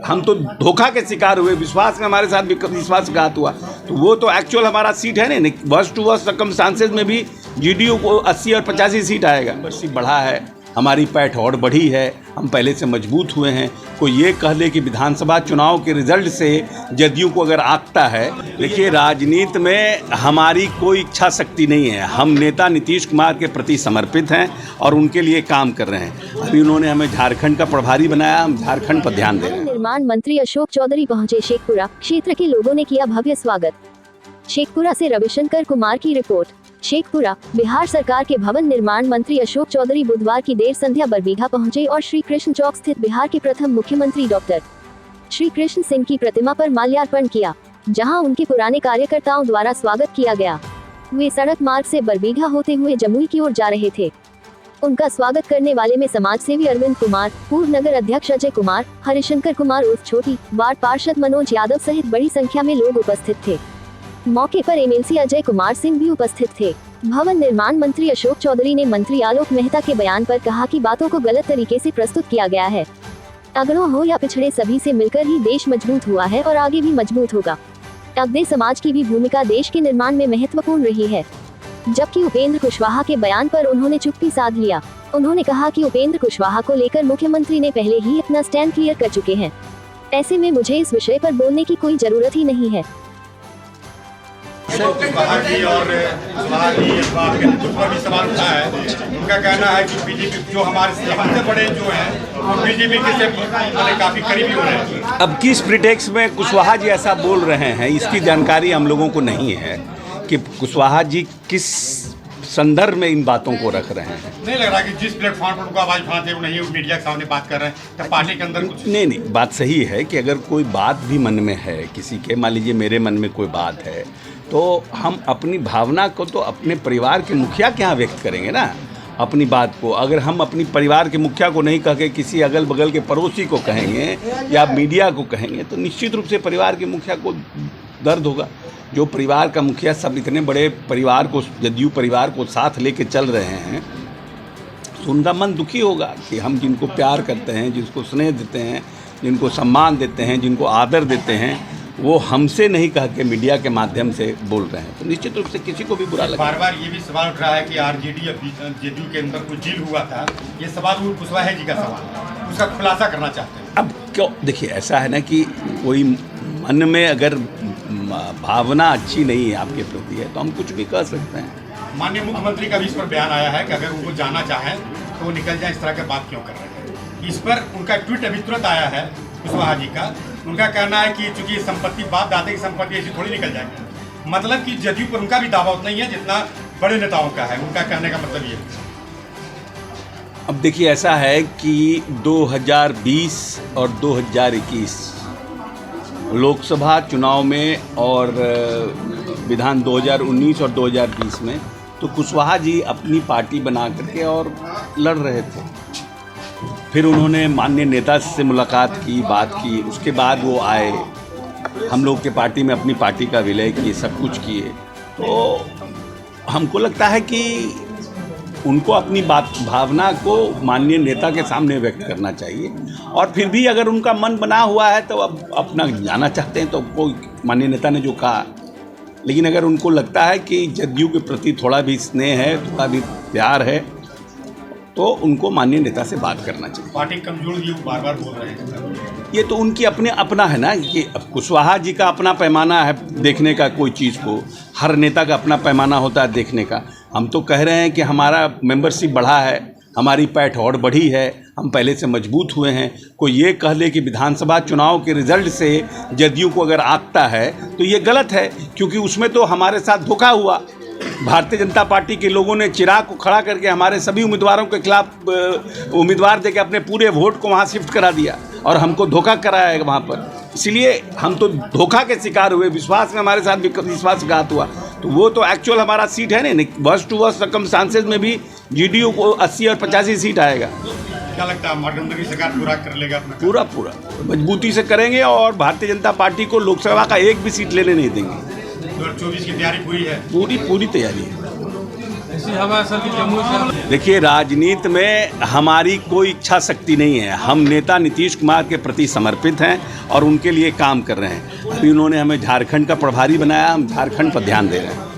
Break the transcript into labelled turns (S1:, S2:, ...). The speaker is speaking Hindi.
S1: हम तो धोखा के शिकार हुए, विश्वास में हमारे साथ विश्वासघात हुआ। तो वो तो एक्चुअल हमारा सीट है नहीं, वर्स्ट टू वर्स्ट सर्कमस्टांसेस में भी जीडीयू को 80 और 85 सीट आएगा। बस बढ़ा है, हमारी पैठ और बढ़ी है, हम पहले से मजबूत हुए हैं। कोई ये कह ले कि विधानसभा चुनाव के रिजल्ट से जदयू को अगर आंकता है, देखिए राजनीति में हमारी कोई इच्छा शक्ति नहीं है। हम नेता नीतीश कुमार के प्रति समर्पित हैं और उनके लिए काम कर रहे हैं। अभी उन्होंने हमें झारखंड का प्रभारी बनाया, हम झारखंड पर ध्यान दे रहे हैं।
S2: निर्माण मंत्री अशोक चौधरी पहुंचे शेखपुरा, क्षेत्र के लोगों ने किया भव्य स्वागत। शेखपुरा से रविशंकर कुमार की रिपोर्ट। शेखपुरा, बिहार सरकार के भवन निर्माण मंत्री अशोक चौधरी बुधवार की देर संध्या बरबीघा पहुंचे और श्री कृष्ण चौक स्थित बिहार के प्रथम मुख्यमंत्री डॉक्टर श्री कृष्ण सिंह की प्रतिमा पर माल्यार्पण किया, जहां उनके पुराने कार्यकर्ताओं द्वारा स्वागत किया गया। वे सड़क मार्ग से बरबीघा होते हुए जमुई की ओर जा रहे थे। उनका स्वागत करने वाले में समाज सेवी अरविंद कुमार, पूर्व नगर अध्यक्ष अजय कुमार, हरिशंकर कुमार उर्फ छोटी, वार्ड पार्षद मनोज यादव सहित बड़ी संख्या में लोग उपस्थित थे। मौके पर एमएलसी अजय कुमार सिंह भी उपस्थित थे। भवन निर्माण मंत्री अशोक चौधरी ने मंत्री आलोक मेहता के बयान पर कहा कि बातों को गलत तरीके से प्रस्तुत किया गया है। अगड़ों हो या पिछड़े, सभी से मिलकर ही देश मजबूत हुआ है और आगे भी मजबूत होगा। अगड़े समाज की भी भूमिका देश के निर्माण में महत्वपूर्ण रही है। जबकि उपेंद्र कुशवाहा के बयान पर उन्होंने चुप्पी साध लिया। उन्होंने कहा कि उपेंद्र कुशवाहा को लेकर मुख्यमंत्री ने पहले ही अपना स्टैंड क्लियर कर चुके हैं। ऐसे में मुझे इस विषय पर बोलने की कोई जरूरत ही नहीं है।
S3: कुशवाहा जी और कुशवाहा जी इस बात के नेतृत्व पर भी सवाल उठा है। उनका कहना है कि बीजेपी जो हमारे सबसे बड़े जो हैं वो बीजेपी के से काफी करीबी हो रहे हैं।
S1: अब किस प्रिटेक्स में कुशवाहा जी ऐसा बोल रहे हैं, इसकी जानकारी हम लोगों को नहीं है कि कुशवाहा जी किस संदर्भ में इन बातों को रख रहे हैं।
S3: नहीं लग रहा कि जिस प्लेटफॉर्म पर उनको आवाज उठाते हैं नहीं मीडिया के सामने बात कर रहे हैं, तो पार्टी के अंदर कुछ
S1: नहीं, बात सही है कि अगर कोई बात भी मन में है किसी के, मान लीजिए मेरे मन में कोई बात है, तो हम अपनी भावना को तो अपने परिवार के मुखिया के यहाँ व्यक्त करेंगे ना। अपनी बात को अगर हम अपनी परिवार के मुखिया को नहीं कह के किसी अगल बगल के पड़ोसी को कहेंगे या मीडिया को कहेंगे, तो निश्चित रूप से परिवार के मुखिया को दर्द होगा। जो परिवार का मुखिया सब इतने बड़े परिवार को, जदयू परिवार को साथ लेके चल रहे हैं, तो उनका मन दुखी होगा कि हम जिनको प्यार करते हैं, जिसको स्नेह देते हैं, जिनको सम्मान देते हैं, जिनको आदर देते हैं, वो हमसे नहीं कह के मीडिया के माध्यम से बोल रहे हैं, तो निश्चित रूप से किसी को भी बुरा लगेगा।
S3: बार बार ये भी सवाल उठ रहा है कि आरजेडी या जेडीयू के अंदर कुछ डील हुआ था। ये सवाल वो कुशवाहा जी का सवाल, उसका खुलासा करना चाहते हैं।
S1: अब क्यों, देखिए ऐसा है ना कि कोई मन में अगर भावना अच्छी नहीं है आपके प्रति है, तो हम कुछ भी कह सकते हैं।
S3: माननीय मुख्यमंत्री का भी इस पर बयान आया है कि अगर उनको जाना चाहें तो वो निकल जाए, इस तरह की बात क्यों कर रहे हैं। इस पर उनका ट्वीट अभी तुरंत आया है कुशवाहा जी का। उनका कहना है कि चूंकि संपत्ति बाप दादे की संपत्ति ऐसी थोड़ी निकल जाएगी। मतलब कि जदयू पर उनका भी दावा उतना ही है जितना बड़े नेताओं का है। उनका कहने का मतलब ये है।
S1: अब देखिए ऐसा है कि 2020 और 2021 लोकसभा चुनाव में और विधान 2019 और 2020 में तो कुशवाहा जी अपनी पार्टी बना करके और लड़ रहे थे। फिर उन्होंने माननीय नेता से मुलाकात की, बात की, उसके बाद वो आए, हम लोग के पार्टी में अपनी पार्टी का विलय किए, सब कुछ किए। तो हमको लगता है कि उनको अपनी भावना को माननीय नेता के सामने व्यक्त करना चाहिए। और फिर भी अगर उनका मन बना हुआ है तो अब अपना जाना चाहते हैं, तो कोई माननीय नेता ने जो कहा, लेकिन अगर उनको लगता है कि जदयू के प्रति थोड़ा भी स्नेह है, थोड़ा भी प्यार है, तो उनको माननीय नेता से बात करना चाहिए।
S3: पार्टी कमजोर ये बार बार बोल रहे हैं।
S1: ये तो उनकी अपना है ना कि कुशवाहा जी का अपना पैमाना है देखने का, कोई चीज़ को हर नेता का अपना पैमाना होता है देखने का। हम तो कह रहे हैं कि हमारा मेंबरशिप बढ़ा है, हमारी पैठ और बढ़ी है, हम पहले से मजबूत हुए हैं। कोई ये कह ले कि विधानसभा चुनाव के रिजल्ट से जदयू को अगर आंकता है, तो ये गलत है, क्योंकि उसमें तो हमारे साथ धोखा हुआ। भारतीय जनता पार्टी के लोगों ने चिराग को खड़ा करके हमारे सभी उम्मीदवारों के खिलाफ उम्मीदवार देके अपने पूरे वोट को वहाँ शिफ्ट करा दिया और हमको धोखा कराया है वहाँ पर। इसलिए हम तो धोखा के शिकार हुए, विश्वास में हमारे साथ विश्वासघात हुआ। तो वो तो एक्चुअल हमारा सीट है नहीं, वर्स्ट टू वर्स्ट सर्कमस्टांसेस में भी जीडीयू को 80 और 85 सीट आएगा।
S3: क्या लगता है गठबंधन की सरकार पूरा कर लेगा अपना?
S1: पूरा मजबूती से करेंगे और भारतीय जनता पार्टी को लोकसभा का एक भी सीट लेने नहीं देंगे।
S3: 2024 की तैयारी पूरी है?
S1: पूरी तैयारी है।
S4: ऐसी हवा है सर कि जम्मू से
S1: देखिए, राजनीति में हमारी कोई इच्छा शक्ति नहीं है। हम नेता नीतीश कुमार के प्रति समर्पित हैं और उनके लिए काम कर रहे हैं। अभी उन्होंने हमें झारखंड का प्रभारी बनाया, हम झारखंड पर ध्यान दे रहे हैं।